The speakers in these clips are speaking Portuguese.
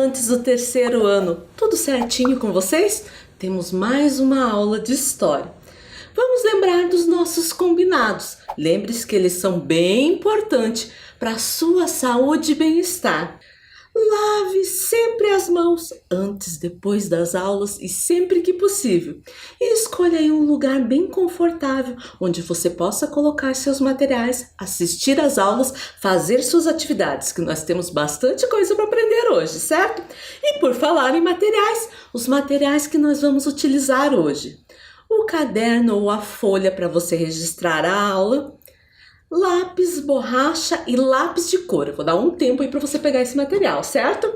estudantes do terceiro ano, tudo certinho com vocês? Temos mais uma aula de história. Vamos lembrar dos nossos combinados. Lembre-se que eles são bem importantes para a sua saúde e bem-estar. Lave sempre as mãos antes, depois das aulas e sempre que possível. E escolha aí um lugar bem confortável, onde você possa colocar seus materiais, assistir às aulas, fazer suas atividades, que nós temos bastante coisa para aprender hoje, certo? E por falar em materiais, os materiais que nós vamos utilizar hoje. O caderno ou a folha para você registrar a aula, lápis, borracha e lápis de cor. Eu vou dar um tempo aí para você pegar esse material, certo?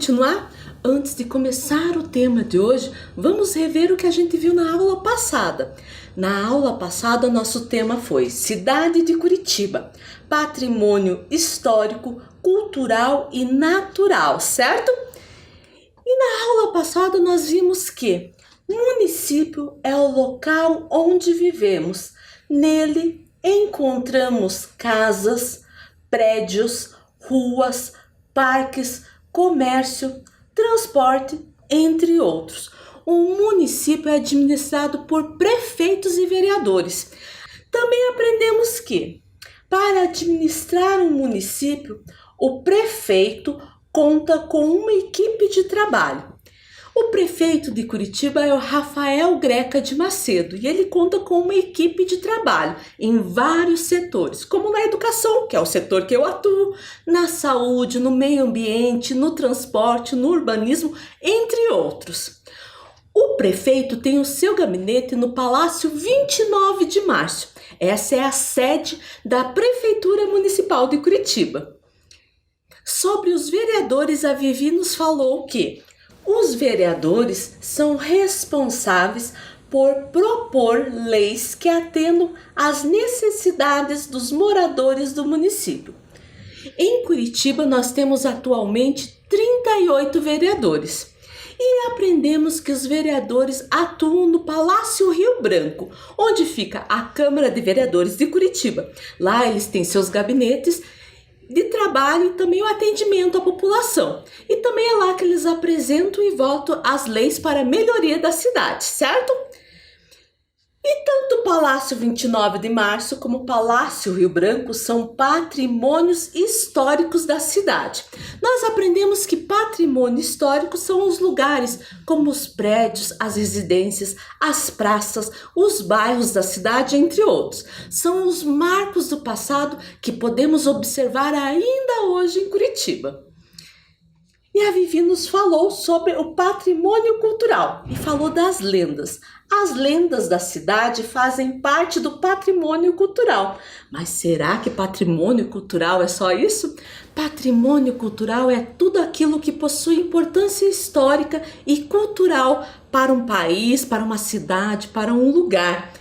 Continuar? Antes de começar o tema de hoje, vamos rever o que a gente viu na aula passada. Na aula passada, nosso tema foi Cidade de Curitiba, Patrimônio Histórico, Cultural e Natural, certo? E na aula passada nós vimos que município é o local onde vivemos. Nele encontramos casas, prédios, ruas, parques, comércio, transporte, entre outros. O município é administrado por prefeitos e vereadores. Também aprendemos que, para administrar um município, o prefeito conta com uma equipe de trabalho. O prefeito de Curitiba é o Rafael Greca de Macedo e ele conta com uma equipe de trabalho em vários setores, como na educação, que é o setor que eu atuo, na saúde, no meio ambiente, no transporte, no urbanismo, entre outros. O prefeito tem o seu gabinete no Palácio 29 de Março. Essa é a sede da Prefeitura Municipal de Curitiba. Sobre os vereadores, a Vivi nos falou que os vereadores são responsáveis por propor leis que atendam às necessidades dos moradores do município. Em Curitiba, nós temos atualmente 38 vereadores. E aprendemos que os vereadores atuam no Palácio Rio Branco, onde fica a Câmara de Vereadores de Curitiba. Lá eles têm seus gabinetes de trabalho e também o atendimento à população. E também é lá que eles apresentam e votam as leis para a melhoria da cidade, certo? E tanto o Palácio 29 de Março como o Palácio Rio Branco são patrimônios históricos da cidade. Nós aprendemos que patrimônio histórico são os lugares como os prédios, as residências, as praças, os bairros da cidade, entre outros. São os marcos do passado que podemos observar ainda hoje em Curitiba. E a Vivi nos falou sobre o patrimônio cultural e falou das lendas. As lendas da cidade fazem parte do patrimônio cultural. Mas será que patrimônio cultural é só isso? Patrimônio cultural é tudo aquilo que possui importância histórica e cultural para um país, para uma cidade, para um lugar.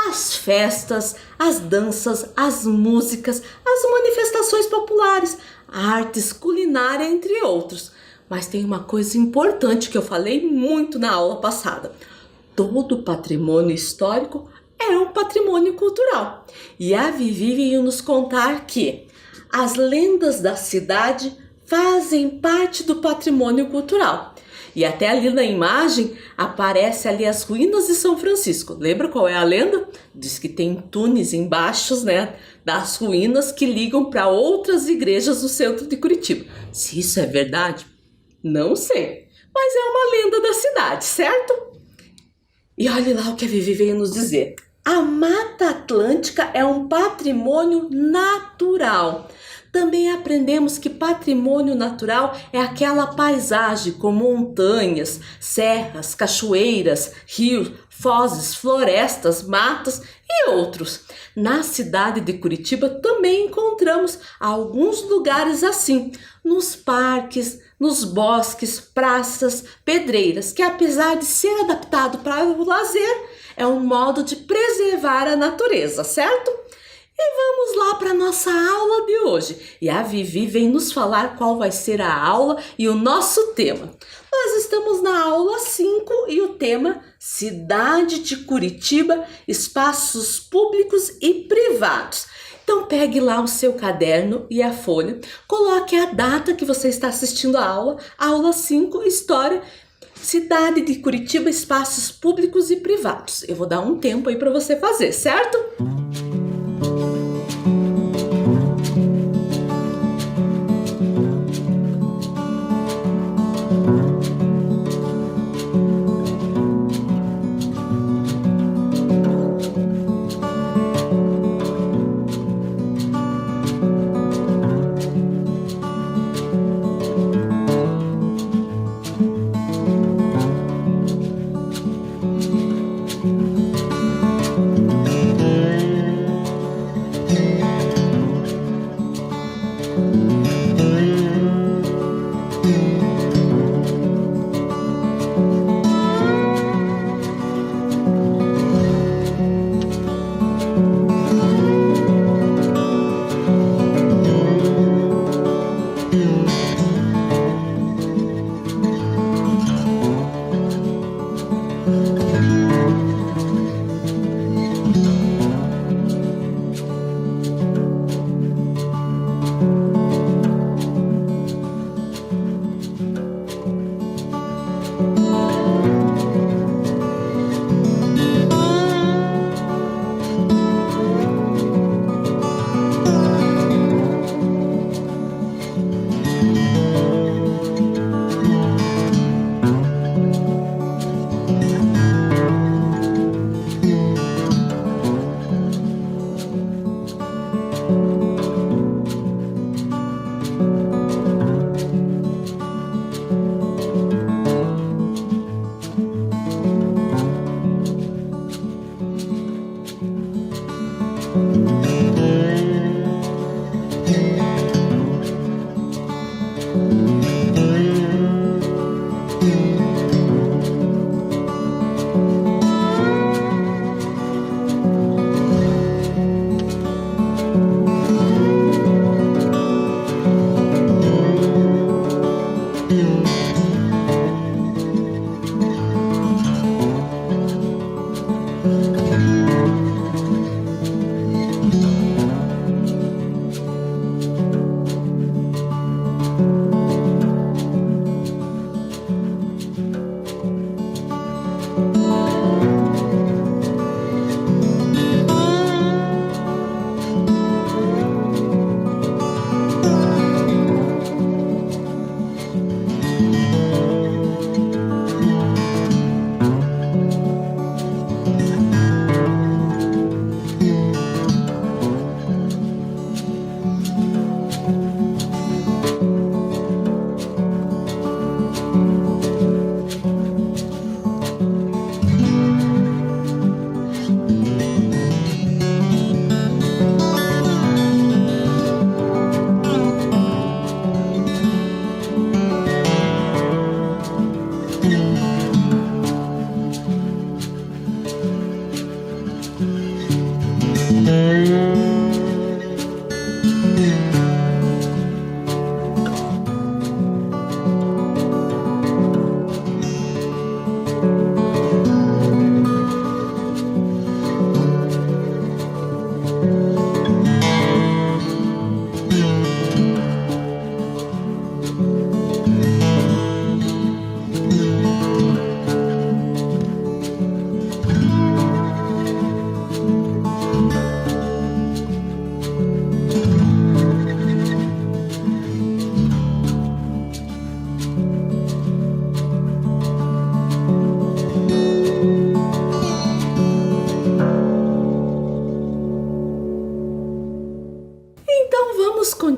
As festas, as danças, as músicas, as manifestações populares, artes, culinária, entre outros. Mas tem uma coisa importante que eu falei muito na aula passada. Todo patrimônio histórico é um patrimônio cultural. E a Vivi veio nos contar que as lendas da cidade fazem parte do patrimônio cultural. E até ali na imagem aparece ali as ruínas de São Francisco. Lembra qual é a lenda? Diz que tem túneis embaixo, né, das ruínas que ligam para outras igrejas do centro de Curitiba. Se isso é verdade, não sei, mas é uma lenda da cidade, certo? E olhe lá o que a Vivi veio nos dizer. A Mata Atlântica é um patrimônio natural. Também aprendemos que patrimônio natural é aquela paisagem com montanhas, serras, cachoeiras, rios, fozes, florestas, matas e outros. Na cidade de Curitiba também encontramos alguns lugares assim, nos parques, nos bosques, praças, pedreiras, que apesar de ser adaptado para o lazer, é um modo de preservar a natureza, certo? E vamos lá para a nossa aula de hoje. E a Vivi vem nos falar qual vai ser a aula e o nosso tema. Nós estamos na aula 5 e o tema Cidade de Curitiba, espaços públicos e privados. Então pegue lá o seu caderno e a folha, coloque a data que você está assistindo a aula 5, História, Cidade de Curitiba, espaços públicos e privados. Eu vou dar um tempo aí para você fazer, certo?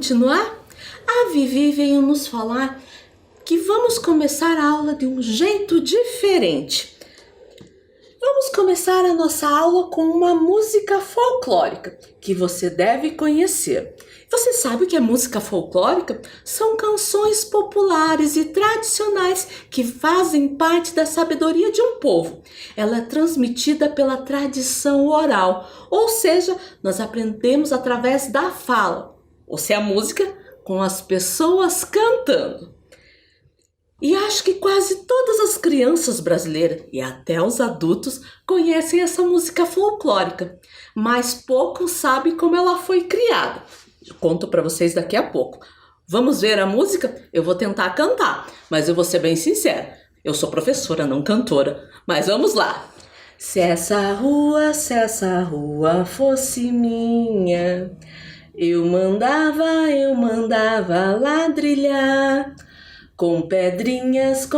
continuar? A Vivi veio nos falar que vamos começar a aula de um jeito diferente. Vamos começar a nossa aula com uma música folclórica que você deve conhecer. Você sabe o que é música folclórica? São canções populares e tradicionais que fazem parte da sabedoria de um povo. Ela é transmitida pela tradição oral, ou seja, nós aprendemos através da fala, ou seja, a música com as pessoas cantando. E acho que quase todas as crianças brasileiras e até os adultos conhecem essa música folclórica, mas poucos sabem como ela foi criada. Eu conto para vocês daqui a pouco. Vamos ver a música? Eu vou tentar cantar, mas eu vou ser bem sincera. Eu sou professora, não cantora. Mas vamos lá. Se essa rua fosse minha, eu mandava ladrilhar com pedrinhas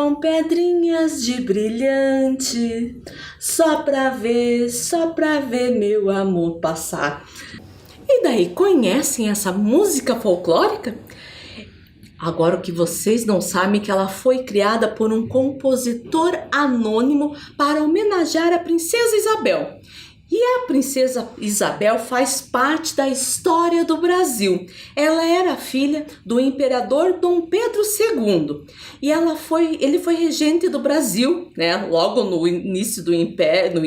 de brilhante, só pra ver meu amor passar. E daí, conhecem essa música folclórica? Agora o que vocês não sabem é que ela foi criada por um compositor anônimo para homenagear a princesa Isabel. E a princesa Isabel faz parte da história do Brasil. Ela era filha do imperador Dom Pedro II e ele foi regente do Brasil, né? Logo no início do império.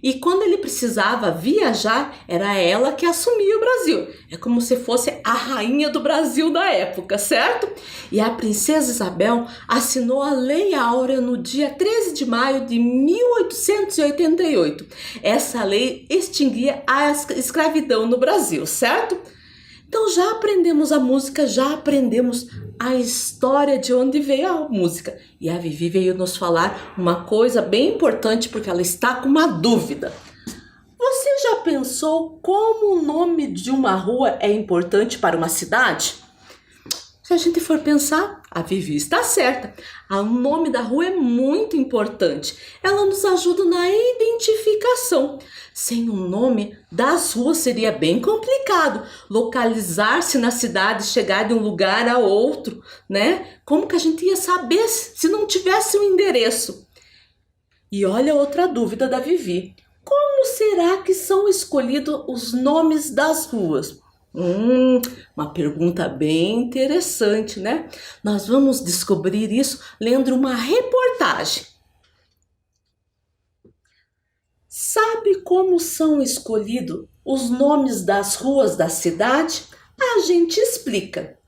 E quando ele precisava viajar, era ela que assumia o Brasil. É como se fosse a rainha do Brasil da época, certo? E a princesa Isabel assinou a Lei Áurea no dia 13 de maio de 1888. Essa lei extinguia a escravidão no Brasil, certo? Então já aprendemos a música, já aprendemos a história de onde veio a música. E a Vivi veio nos falar uma coisa bem importante porque ela está com uma dúvida. Você já pensou como o nome de uma rua é importante para uma cidade? Se a gente for pensar, a Vivi está certa. O nome da rua é muito importante. Ela nos ajuda na identificação. Sem o nome das ruas seria bem complicado localizar-se na cidade, chegar de um lugar a outro, né? Como que a gente ia saber se não tivesse um endereço? E olha outra dúvida da Vivi. Como será que são escolhidos os nomes das ruas? Uma pergunta bem interessante, né? Nós vamos descobrir isso lendo uma reportagem. Sabe como são escolhidos os nomes das ruas da cidade? A gente explica.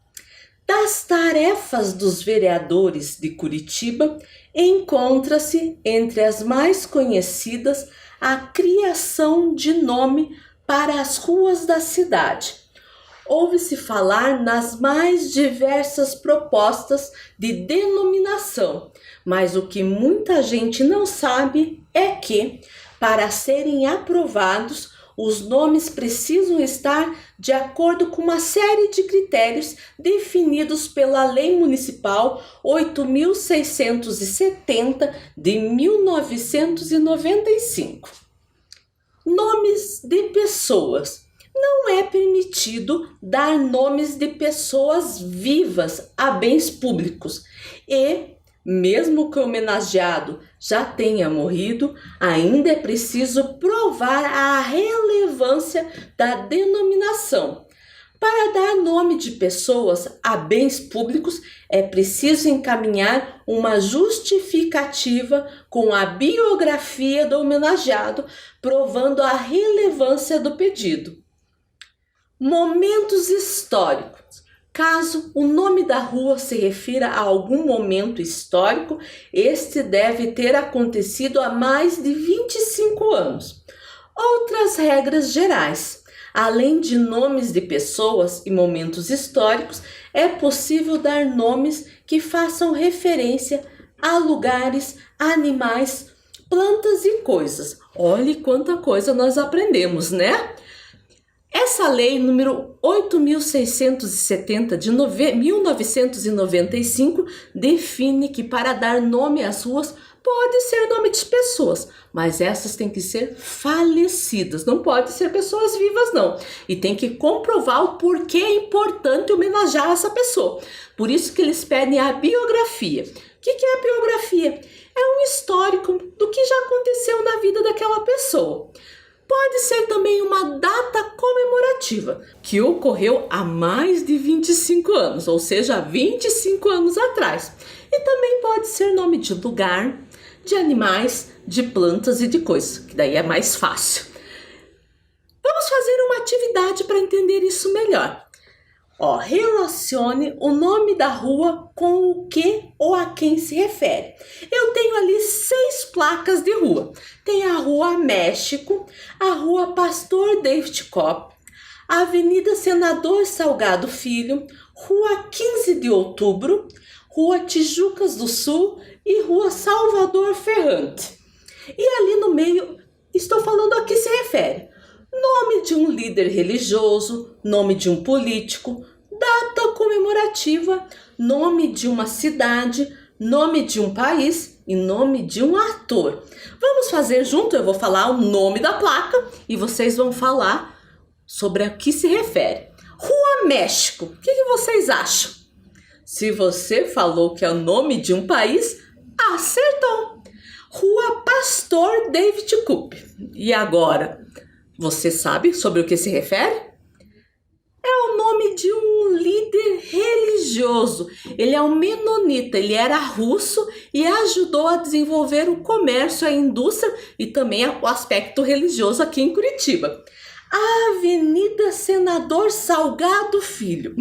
Das tarefas dos vereadores de Curitiba, encontra-se entre as mais conhecidas a criação de nome para as ruas da cidade. Ouve-se falar nas mais diversas propostas de denominação, mas o que muita gente não sabe é que, para serem aprovados, os nomes precisam estar de acordo com uma série de critérios definidos pela Lei Municipal 8.670 de 1995. Nomes de pessoas. Não é permitido dar nomes de pessoas vivas a bens públicos e, mesmo que o homenageado já tenha morrido, ainda é preciso provar a relevância da denominação. Para dar nome de pessoas a bens públicos, é preciso encaminhar uma justificativa com a biografia do homenageado, provando a relevância do pedido. Momentos históricos. Caso o nome da rua se refira a algum momento histórico, este deve ter acontecido há mais de 25 anos. Outras regras gerais. Além de nomes de pessoas e momentos históricos, é possível dar nomes que façam referência a lugares, animais, plantas e coisas. Olhe quanta coisa nós aprendemos, né? Essa lei número 8.670 de 1995 define que para dar nome às ruas Pode ser nome de pessoas, mas essas têm que ser falecidas, não pode ser pessoas vivas não. E tem que comprovar o porquê é importante homenagear essa pessoa. Por isso que eles pedem a biografia. O que é a biografia? É um histórico do que já aconteceu na vida daquela pessoa. Pode ser também uma data comemorativa, que ocorreu há mais de 25 anos, ou seja, 25 anos atrás. E também pode ser nome de lugar, de animais, de plantas e de coisas, que daí é mais fácil. Vamos fazer uma atividade para entender isso melhor. Relacione o nome da rua com o que ou a quem se refere. Eu tenho ali 6 placas de rua. Tem a Rua México, a Rua Pastor David Kopp, a Avenida Senador Salgado Filho, Rua 15 de Outubro, Rua Tijucas do Sul e Rua Salvador Ferrante. E ali no meio, estou falando a que se refere. Nome de um líder religioso, nome de um político, data comemorativa, nome de uma cidade, nome de um país e nome de um ator. Vamos fazer junto, eu vou falar o nome da placa e vocês vão falar sobre a que se refere. Rua México, o que vocês acham? Se você falou que é o nome de um país, acertou! Rua Pastor David Kopp. E agora? Você sabe sobre o que se refere? É o nome de um líder religioso. Ele é um menonita, ele era russo e ajudou a desenvolver o comércio, a indústria e também o aspecto religioso aqui em Curitiba. Avenida Senador Salgado Filho.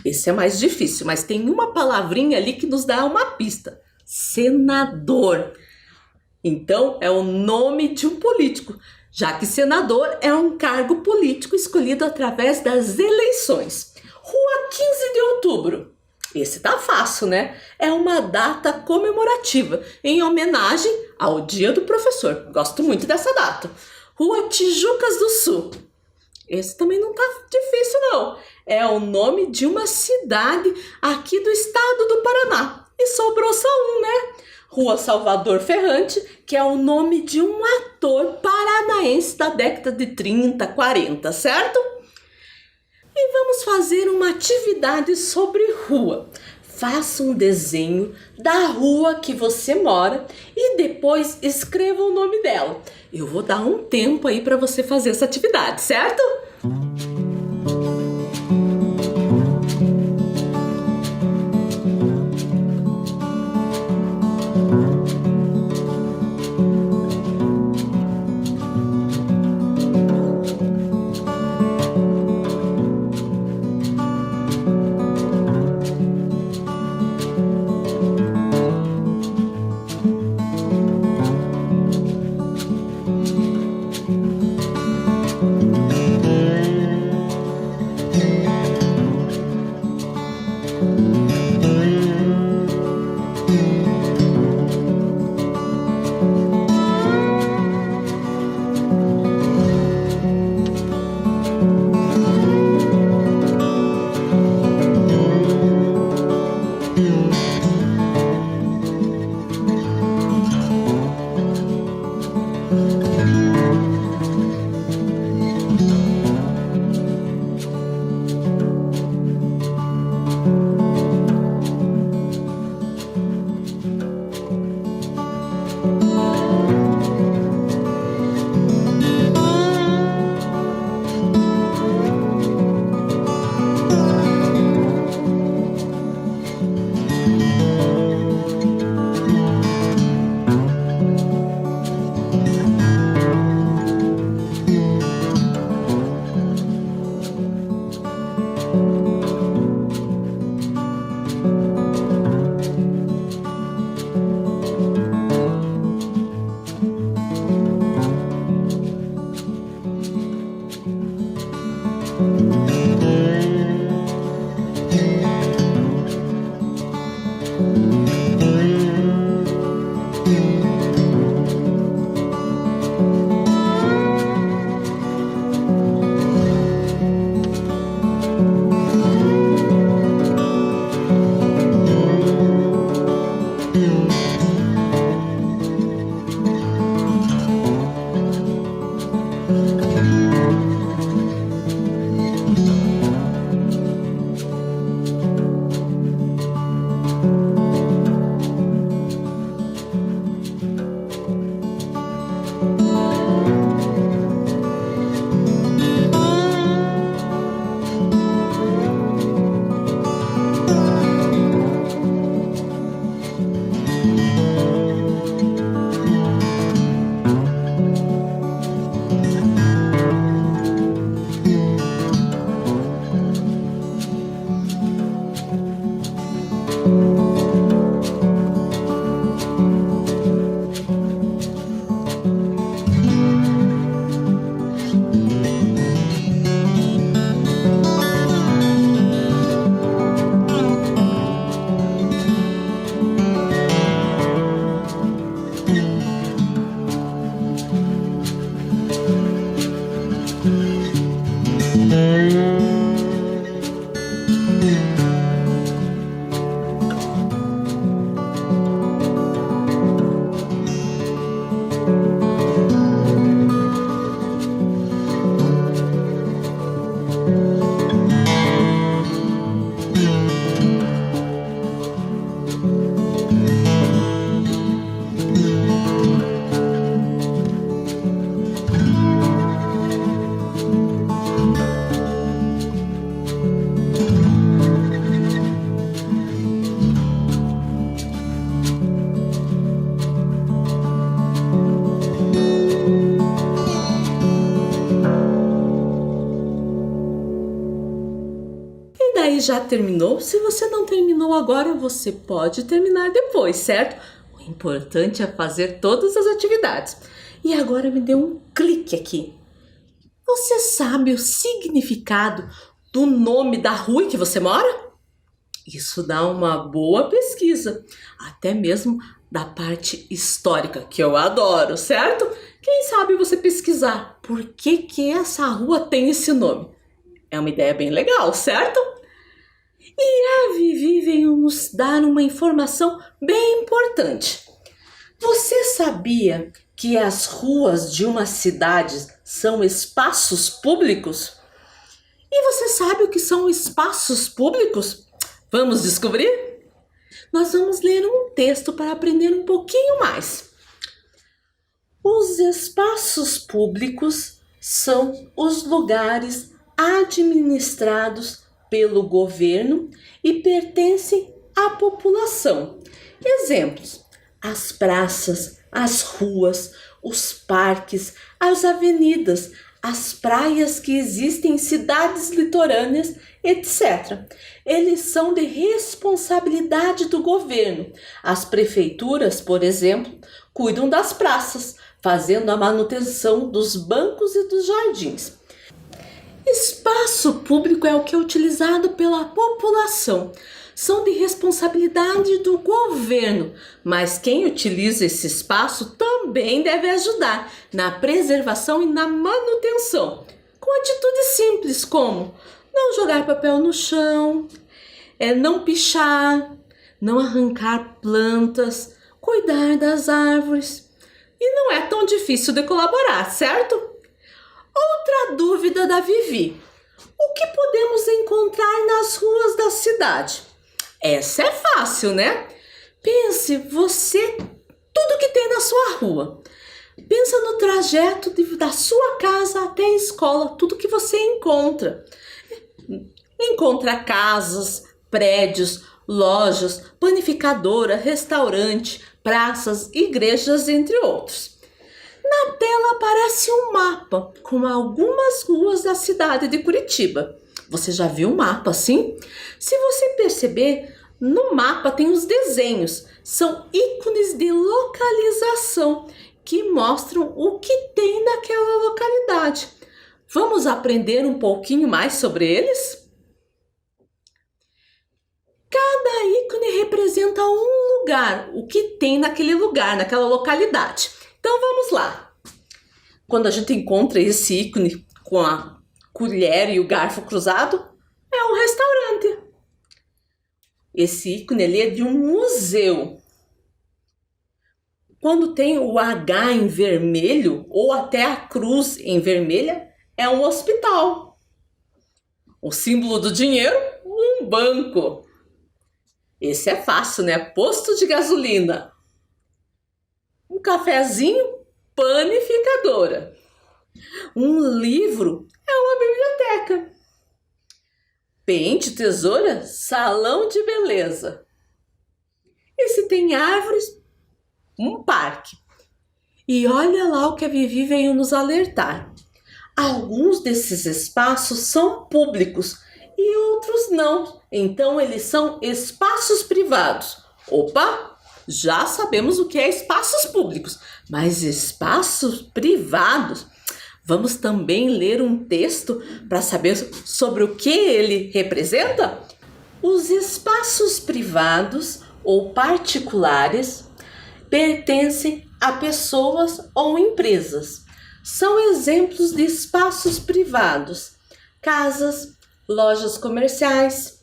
Esse é mais difícil, mas tem uma palavrinha ali que nos dá uma pista. Senador. Então, é o nome de um político, já que senador é um cargo político escolhido através das eleições. Rua 15 de Outubro. Esse tá fácil, né? É uma data comemorativa em homenagem ao Dia do Professor. Gosto muito dessa data. Rua Tijucas do Sul. Esse também não tá difícil, não. É o nome de uma cidade aqui do estado do Paraná. E sobrou só um, né? Rua Salvador Ferrante, que é o nome de um ator paranaense da década de 30, 40, certo? E vamos fazer uma atividade sobre rua. Faça um desenho da rua que você mora e depois escreva o nome dela. Eu vou dar um tempo aí para você fazer essa atividade, certo? já terminou. Se você não terminou agora, você pode terminar depois, certo? O importante é fazer todas as atividades. E agora me dê um clique aqui. Você sabe o significado do nome da rua em que você mora? Isso dá uma boa pesquisa, até mesmo da parte histórica, que eu adoro, certo? Quem sabe você pesquisar por que essa rua tem esse nome? É uma ideia bem legal, certo? E a Vivi veio nos dar uma informação bem importante. Você sabia que as ruas de uma cidade são espaços públicos? E você sabe o que são espaços públicos? Vamos descobrir? Nós vamos ler um texto para aprender um pouquinho mais. Os espaços públicos são os lugares administrados pelo governo e pertencem à população. Exemplos: as praças, as ruas, os parques, as avenidas, as praias que existem em cidades litorâneas, etc. Eles são de responsabilidade do governo. As prefeituras, por exemplo, cuidam das praças, fazendo a manutenção dos bancos e dos jardins. Espaço público é o que é utilizado pela população. São de responsabilidade do governo, mas quem utiliza esse espaço também deve ajudar na preservação e na manutenção, com atitudes simples como não jogar papel no chão, não pichar, não arrancar plantas, cuidar das árvores. E não é tão difícil de colaborar, certo? Outra dúvida da Vivi: o que podemos encontrar nas ruas da cidade? Essa é fácil, né? Pense você tudo que tem na sua rua. Pensa no trajeto da sua casa até a escola, tudo que você encontra. Encontra casas, prédios, lojas, panificadora, restaurante, praças, igrejas, entre outros. Na tela aparece um mapa com algumas ruas da cidade de Curitiba. Você já viu um mapa assim? Se você perceber, no mapa tem os desenhos. São ícones de localização que mostram o que tem naquela localidade. Vamos aprender um pouquinho mais sobre eles? Cada ícone representa um lugar, o que tem naquele lugar, naquela localidade. Então vamos lá. Quando a gente encontra esse ícone com a colher e o garfo cruzado, é um restaurante. Esse ícone ali é de um museu. Quando tem o H em vermelho ou até a cruz em vermelha, é um hospital. O símbolo do dinheiro, um banco. Esse é fácil, né? Posto de gasolina. Um cafezinho, panificadora. Um livro é uma biblioteca. Pente, tesoura, salão de beleza. E se tem árvores, um parque. E olha lá o que a Vivi veio nos alertar. Alguns desses espaços são públicos e outros não. Então eles são espaços privados. Opa! Já sabemos o que é espaços públicos, mas espaços privados? Vamos também ler um texto para saber sobre o que ele representa? Os espaços privados ou particulares pertencem a pessoas ou empresas. São exemplos de espaços privados: casas, lojas comerciais,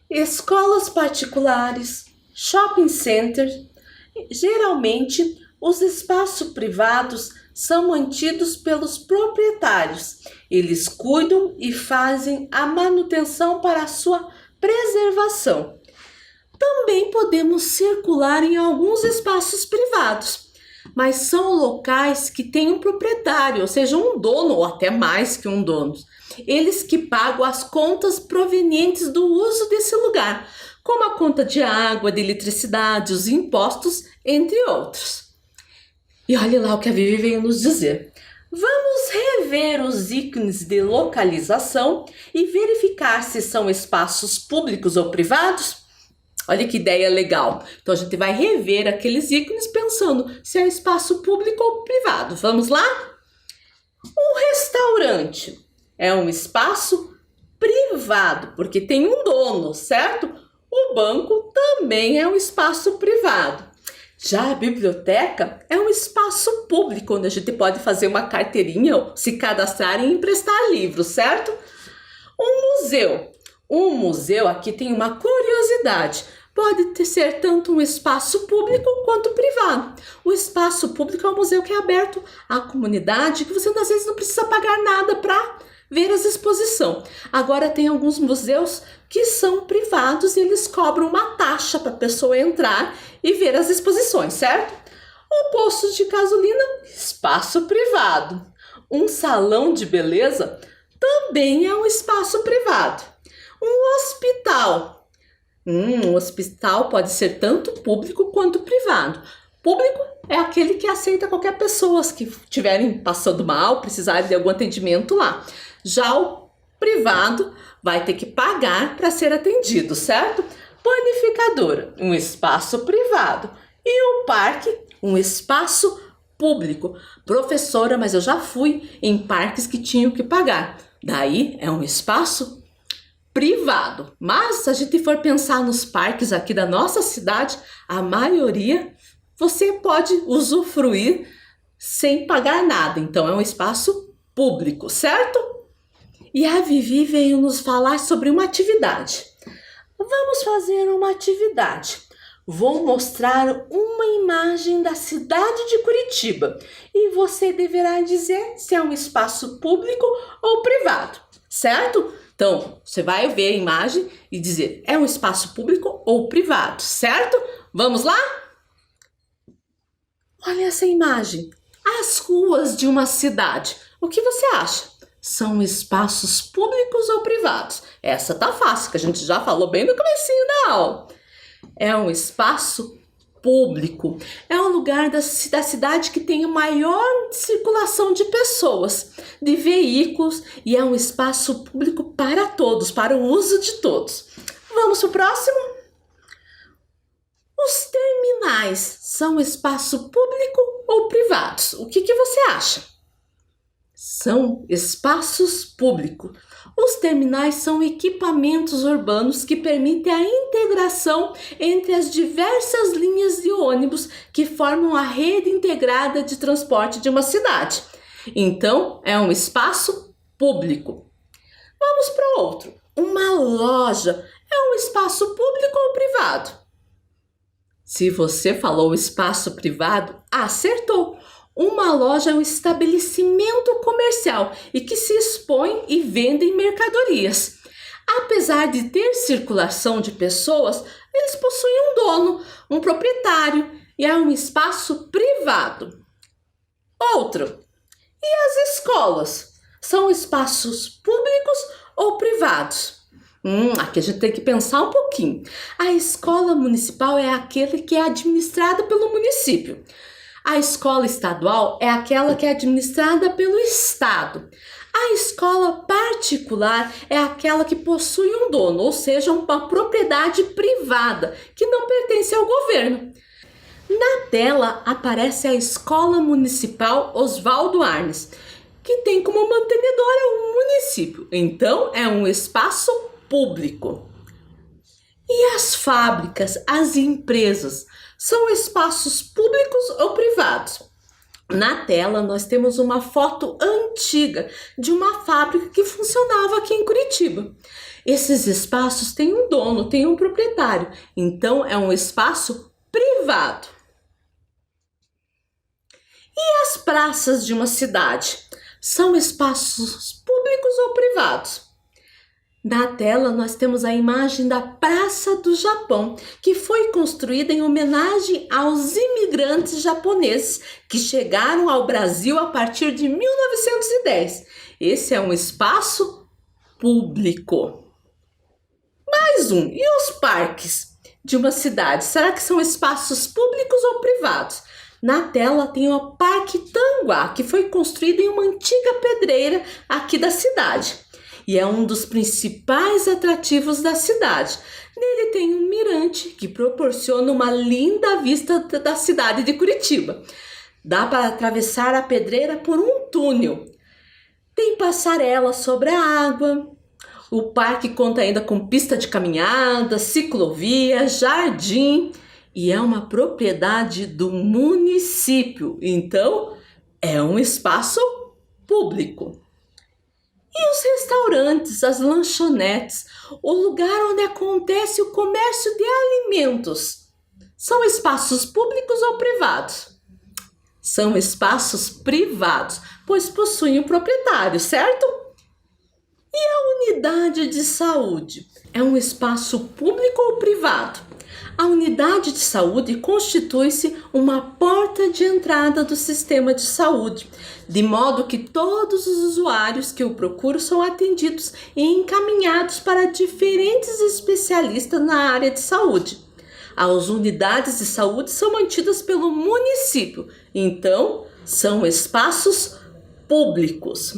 escolas particulares, shopping centers. Geralmente, os espaços privados são mantidos pelos proprietários. Eles cuidam e fazem a manutenção para a sua preservação. Também podemos circular em alguns espaços privados, mas são locais que têm um proprietário, ou seja, um dono ou até mais que um dono. Eles que pagam as contas provenientes do uso desse lugar, como a conta de água, de eletricidade, os impostos, entre outros. E olhe lá o que a Vivi veio nos dizer. Vamos rever os ícones de localização e verificar se são espaços públicos ou privados? Olha que ideia legal! Então a gente vai rever aqueles ícones pensando se é espaço público ou privado. Vamos lá? Um restaurante é um espaço privado, porque tem um dono, certo? O banco também é um espaço privado. Já a biblioteca é um espaço público, onde a gente pode fazer uma carteirinha, se cadastrar e emprestar livros, certo? Um museu. Um museu, aqui tem uma curiosidade. Pode ser tanto um espaço público quanto privado. O espaço público é um museu que é aberto à comunidade, que você às vezes não precisa pagar nada para ver as exposições. Agora tem alguns museus que são privados e eles cobram uma taxa para a pessoa entrar e ver as exposições, certo? Um posto de gasolina, espaço privado. Um salão de beleza também é um espaço privado. Um hospital. Um hospital pode ser tanto público quanto privado. Público é aquele que aceita qualquer pessoa que estiverem passando mal, precisarem de algum atendimento lá. Já o privado vai ter que pagar para ser atendido, certo? Panificadora, um espaço privado. E o parque, um espaço público. Professora, mas eu já fui em parques que tinham que pagar. Daí é um espaço privado. Mas se a gente for pensar nos parques aqui da nossa cidade, a maioria você pode usufruir sem pagar nada. Então é um espaço público, certo? E a Vivi veio nos falar sobre uma atividade. Vamos fazer uma atividade. Vou mostrar uma imagem da cidade de Curitiba e você deverá dizer se é um espaço público ou privado, certo? Então, você vai ver a imagem e dizer é um espaço público ou privado, certo? Vamos lá? Olha essa imagem. As ruas de uma cidade. O que você acha? São espaços públicos ou privados? Essa tá fácil, que a gente já falou bem no comecinho da aula. É um espaço público. É um lugar da cidade que tem maior circulação de pessoas, de veículos, e é um espaço público para todos, para o uso de todos. Vamos para o próximo? Os terminais são espaço público ou privados? O que você acha? São espaços públicos. Os terminais são equipamentos urbanos que permitem a integração entre as diversas linhas de ônibus que formam a rede integrada de transporte de uma cidade. Então, é um espaço público. Vamos para outro. Uma loja é um espaço público ou privado? Se você falou espaço privado, acertou! Uma loja é um estabelecimento comercial e que se expõe e vende mercadorias. Apesar de ter circulação de pessoas, eles possuem um dono, um proprietário e é um espaço privado. Outro. E as escolas? São espaços públicos ou privados? Aqui a gente tem que pensar um pouquinho. A escola municipal é aquele que é administrada pelo município. A escola estadual é aquela que é administrada pelo estado. A escola particular é aquela que possui um dono, ou seja, uma propriedade privada, que não pertence ao governo. Na tela aparece a Escola Municipal Oswaldo Arnes, que tem como mantenedora o município. Então, é um espaço público. E as fábricas, as empresas, são espaços públicos ou privados? Na tela nós temos uma foto antiga de uma fábrica que funcionava aqui em Curitiba. Esses espaços têm um dono, têm um proprietário, então é um espaço privado. E as praças de uma cidade? São espaços públicos ou privados? Na tela nós temos a imagem da Praça do Japão, que foi construída em homenagem aos imigrantes japoneses que chegaram ao Brasil a partir de 1910. Esse é um espaço público. Mais um. E os parques de uma cidade? Será que são espaços públicos ou privados? Na tela tem o Parque Tanguá, que foi construído em uma antiga pedreira aqui da cidade. E é um dos principais atrativos da cidade. Nele tem um mirante que proporciona uma linda vista da cidade de Curitiba. Dá para atravessar a pedreira por um túnel. Tem passarela sobre a água. O parque conta ainda com pista de caminhada, ciclovia, jardim e é uma propriedade do município. Então, é um espaço público. E os restaurantes, as lanchonetes, o lugar onde acontece o comércio de alimentos, são espaços públicos ou privados? São espaços privados, pois possuem um proprietário, certo? E a unidade de saúde? É um espaço público ou privado? A unidade de saúde constitui-se uma porta de entrada do sistema de saúde, de modo que todos os usuários que o procuram são atendidos e encaminhados para diferentes especialistas na área de saúde. As unidades de saúde são mantidas pelo município, então são espaços públicos.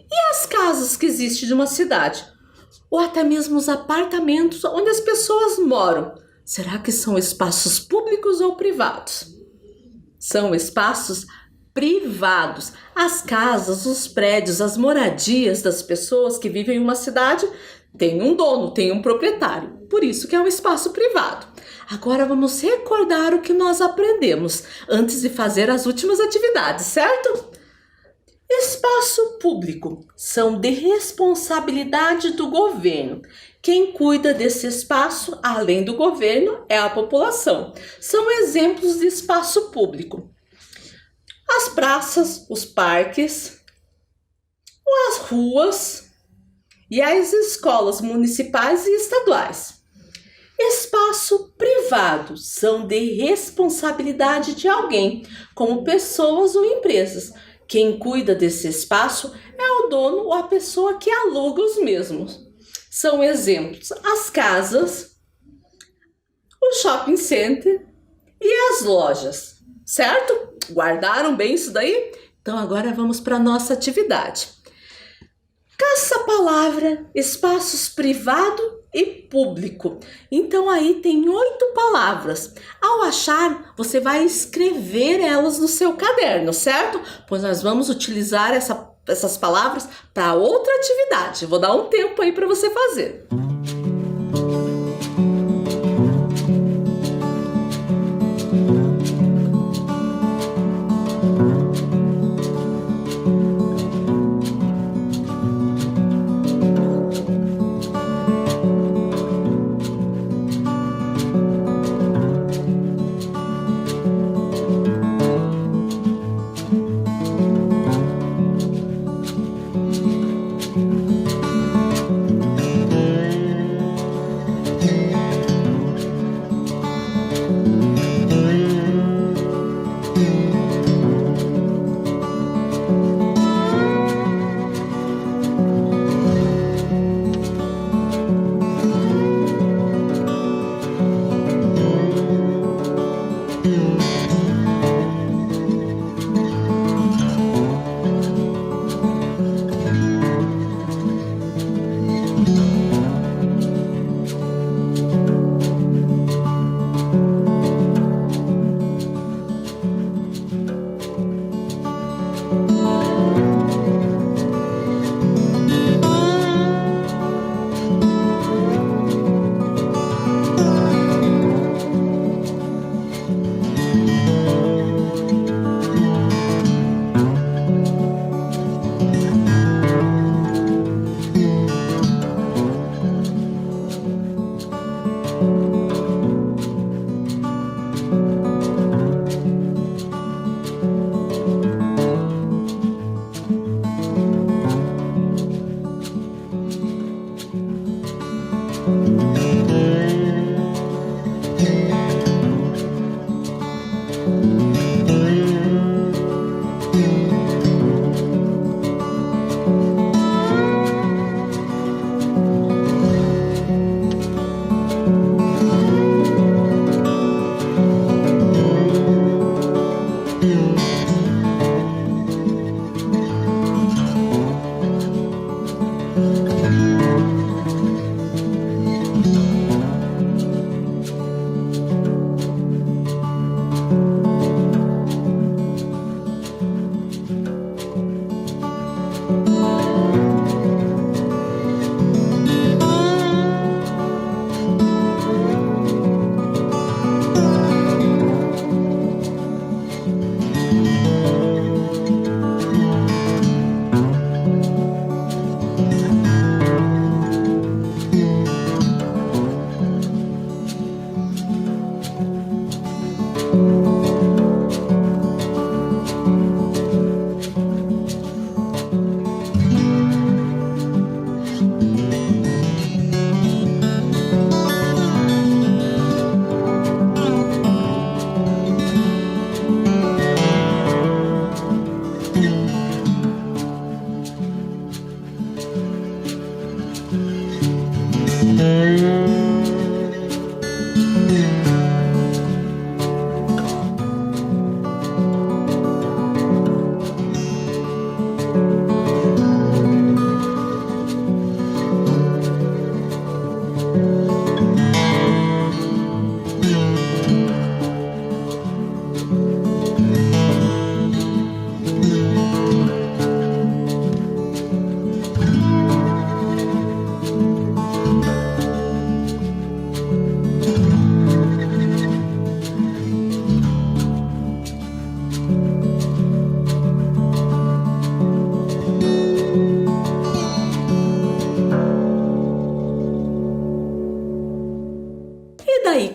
E as casas que existem de uma cidade? Ou até mesmo os apartamentos onde as pessoas moram? Será que são espaços públicos ou privados? São espaços privados. As casas, os prédios, as moradias das pessoas que vivem em uma cidade têm um dono, têm um proprietário. Por isso que é um espaço privado. Agora vamos recordar o que nós aprendemos antes de fazer as últimas atividades, certo? Espaço público são de responsabilidade do governo. Quem cuida desse espaço, além do governo, é a população. São exemplos de espaço público: as praças, os parques, as ruas e as escolas municipais e estaduais. Espaço privado são de responsabilidade de alguém, como pessoas ou empresas. Quem cuida desse espaço é o dono ou a pessoa que aluga os mesmos. São exemplos: as casas, o shopping center e as lojas, certo? Guardaram bem isso daí? Então agora vamos para a nossa atividade. Caça-palavra, espaços privado e público. Então aí tem 8 palavras. Ao achar, você vai escrever elas no seu caderno, certo? Pois nós vamos utilizar essas palavras para outra atividade. Vou dar um tempo aí para você fazer.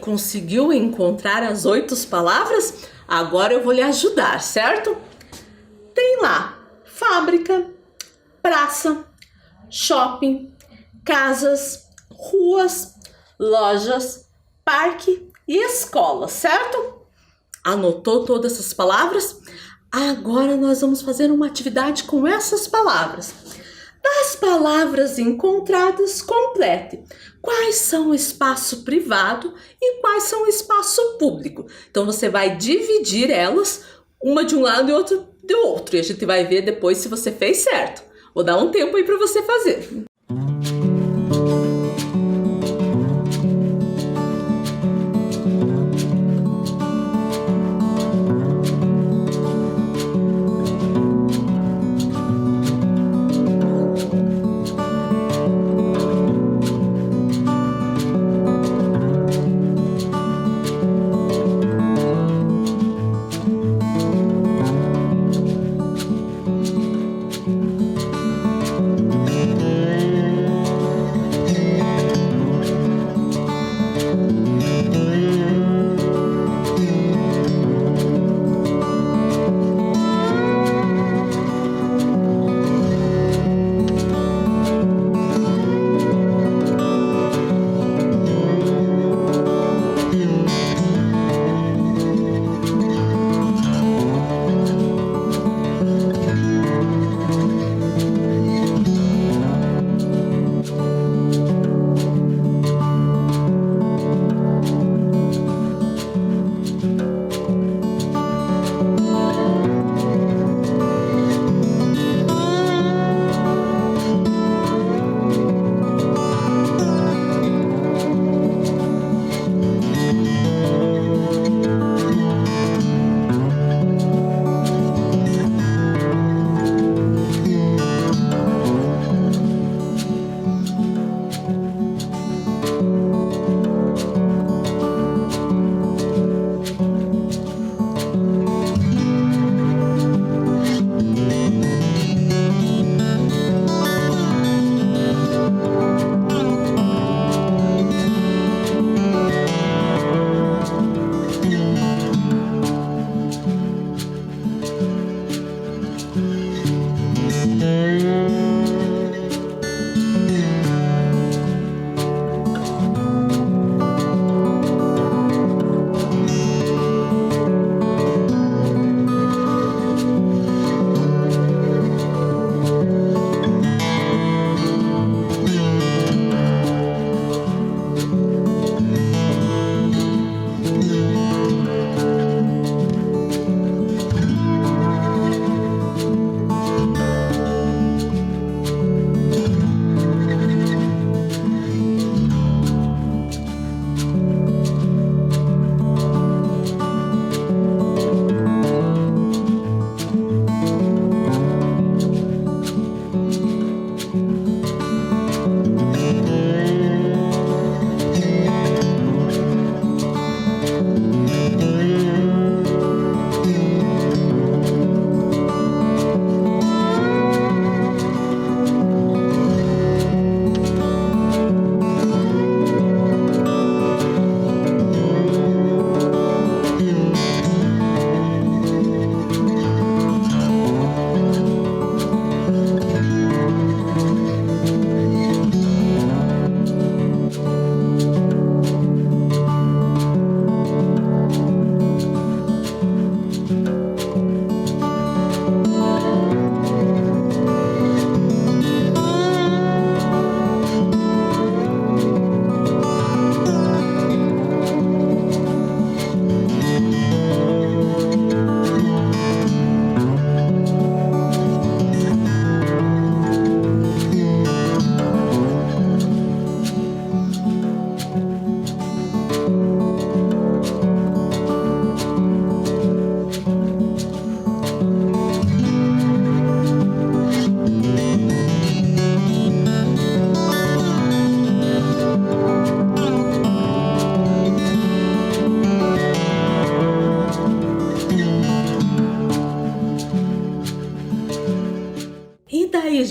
conseguiu encontrar as 8 palavras? Agora eu vou lhe ajudar, certo? Tem lá fábrica, praça, shopping, casas, ruas, lojas, parque e escola, certo? Anotou todas essas palavras? Agora nós vamos fazer uma atividade com essas palavras. Das palavras encontradas, complete quais são o espaço privado e quais são o espaço público. Então você vai dividir elas, uma de um lado e outra do outro, e a gente vai ver depois se você fez certo. Vou dar um tempo aí para você fazer.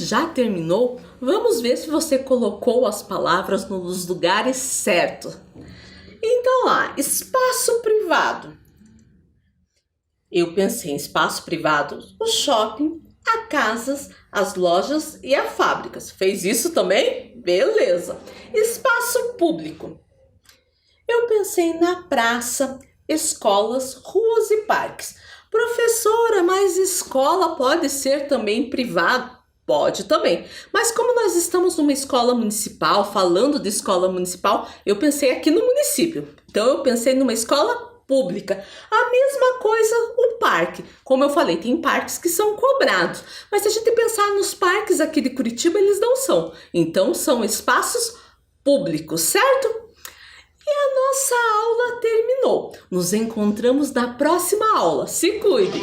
Já terminou? Vamos ver se você colocou as palavras nos lugares certos. Então lá, espaço privado. Eu pensei em espaço privado, o shopping, as casas, as lojas e as fábricas. Fez isso também? Beleza. Espaço público. Eu pensei na praça, escolas, ruas e parques. Professora, mas escola pode ser também privado? Pode também. Mas como nós estamos numa escola municipal, falando de escola municipal, eu pensei aqui no município. Então eu pensei numa escola pública. A mesma coisa o parque. Como eu falei, tem parques que são cobrados. Mas se a gente pensar nos parques aqui de Curitiba, eles não são. Então são espaços públicos, certo? E a nossa aula terminou. Nos encontramos na próxima aula. Se cuide!